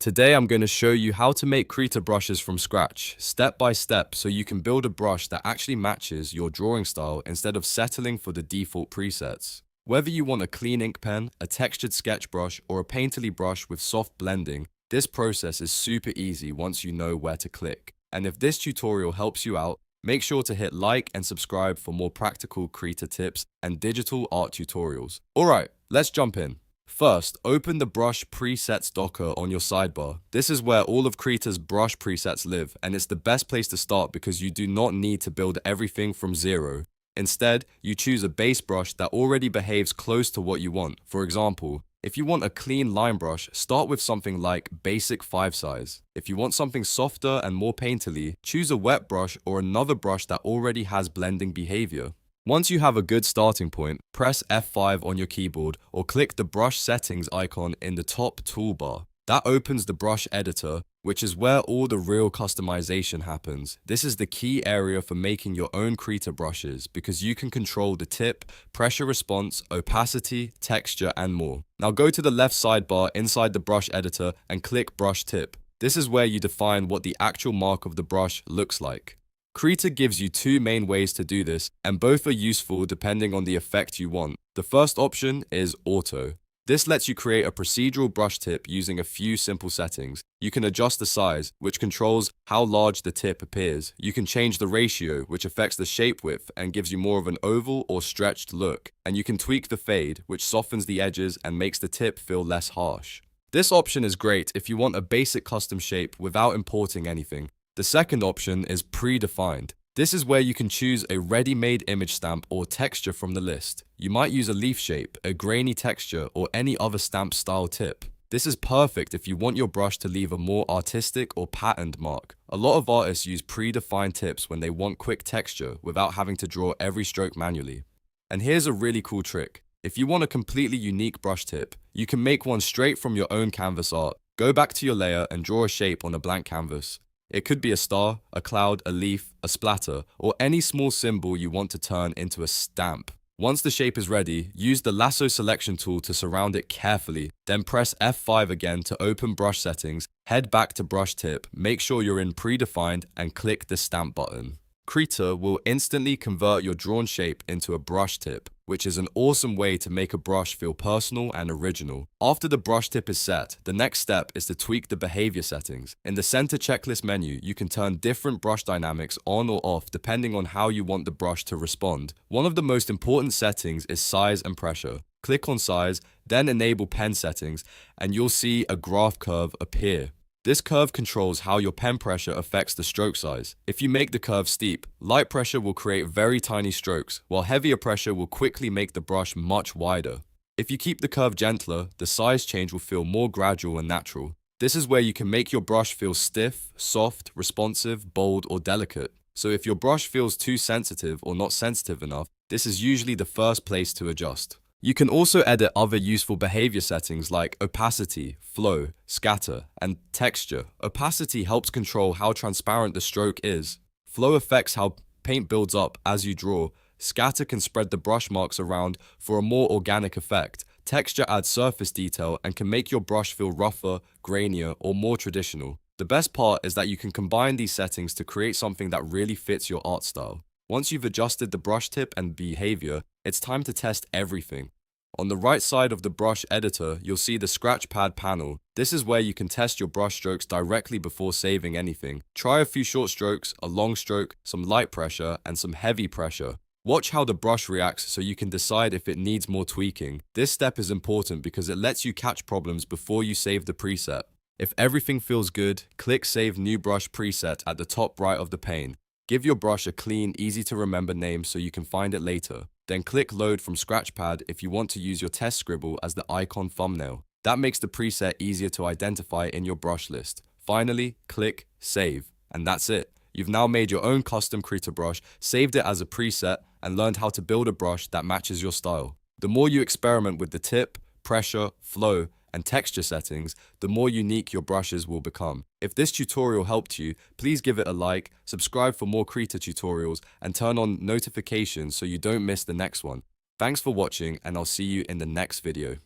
Today I'm going to show you how to make Krita brushes from scratch, step by step, so you can build a brush that actually matches your drawing style instead of settling for the default presets. Whether you want a clean ink pen, a textured sketch brush, or a painterly brush with soft blending, this process is super easy once you know where to click. And if this tutorial helps you out, make sure to hit like and subscribe for more practical Krita tips and digital art tutorials. Alright, let's jump in. First, open the Brush Presets docker on your sidebar. This is where all of Krita's brush presets live, and it's the best place to start because you do not need to build everything from zero. Instead, you choose a base brush that already behaves close to what you want. For example, if you want a clean line brush, start with something like Basic 5 size. If you want something softer and more painterly, choose a wet brush or another brush that already has blending behavior. Once you have a good starting point, press F5 on your keyboard or click the brush settings icon in the top toolbar. That opens the brush editor, which is where all the real customization happens. This is the key area for making your own Krita brushes because you can control the tip, pressure response, opacity, texture, and more. Now go to the left sidebar inside the brush editor and click brush tip. This is where you define what the actual mark of the brush looks like. Krita gives you two main ways to do this, and both are useful depending on the effect you want. The first option is Auto. This lets you create a procedural brush tip using a few simple settings. You can adjust the size, which controls how large the tip appears. You can change the ratio, which affects the shape width and gives you more of an oval or stretched look. And you can tweak the fade, which softens the edges and makes the tip feel less harsh. This option is great if you want a basic custom shape without importing anything. The second option is Predefined. This is where you can choose a ready-made image stamp or texture from the list. You might use a leaf shape, a grainy texture, or any other stamp style tip. This is perfect if you want your brush to leave a more artistic or patterned mark. A lot of artists use predefined tips when they want quick texture without having to draw every stroke manually. And here's a really cool trick. If you want a completely unique brush tip, you can make one straight from your own canvas art. Go back to your layer and draw a shape on a blank canvas. It could be a star, a cloud, a leaf, a splatter, or any small symbol you want to turn into a stamp. Once the shape is ready, use the lasso selection tool to surround it carefully. Then press F5 again to open brush settings, head back to brush tip, make sure you're in predefined, and click the stamp button. Krita will instantly convert your drawn shape into a brush tip, which is an awesome way to make a brush feel personal and original. After the brush tip is set, the next step is to tweak the behavior settings. In the center checklist menu, you can turn different brush dynamics on or off depending on how you want the brush to respond. One of the most important settings is size and pressure. Click on size, then enable pen settings, and you'll see a graph curve appear. This curve controls how your pen pressure affects the stroke size. If you make the curve steep, light pressure will create very tiny strokes, while heavier pressure will quickly make the brush much wider. If you keep the curve gentler, the size change will feel more gradual and natural. This is where you can make your brush feel stiff, soft, responsive, bold, or delicate. So if your brush feels too sensitive or not sensitive enough, this is usually the first place to adjust. You can also edit other useful behavior settings like opacity, flow, scatter, and texture. Opacity helps control how transparent the stroke is. Flow affects how paint builds up as you draw. Scatter can spread the brush marks around for a more organic effect. Texture adds surface detail and can make your brush feel rougher, grainier, or more traditional. The best part is that you can combine these settings to create something that really fits your art style. Once you've adjusted the brush tip and behavior, it's time to test everything. On the right side of the brush editor, you'll see the Scratchpad panel. This is where you can test your brush strokes directly before saving anything. Try a few short strokes, a long stroke, some light pressure, and some heavy pressure. Watch how the brush reacts so you can decide if it needs more tweaking. This step is important because it lets you catch problems before you save the preset. If everything feels good, click Save New Brush Preset at the top right of the pane. Give your brush a clean, easy-to-remember name so you can find it later. Then click Load from Scratchpad if you want to use your test scribble as the icon thumbnail. That makes the preset easier to identify in your brush list. Finally, click Save. And that's it. You've now made your own custom Krita brush, saved it as a preset, and learned how to build a brush that matches your style. The more you experiment with the tip, pressure, flow, and texture settings, the more unique your brushes will become. If this tutorial helped you, please give it a like, subscribe for more Krita tutorials, and turn on notifications so you don't miss the next one. Thanks for watching, and I'll see you in the next video.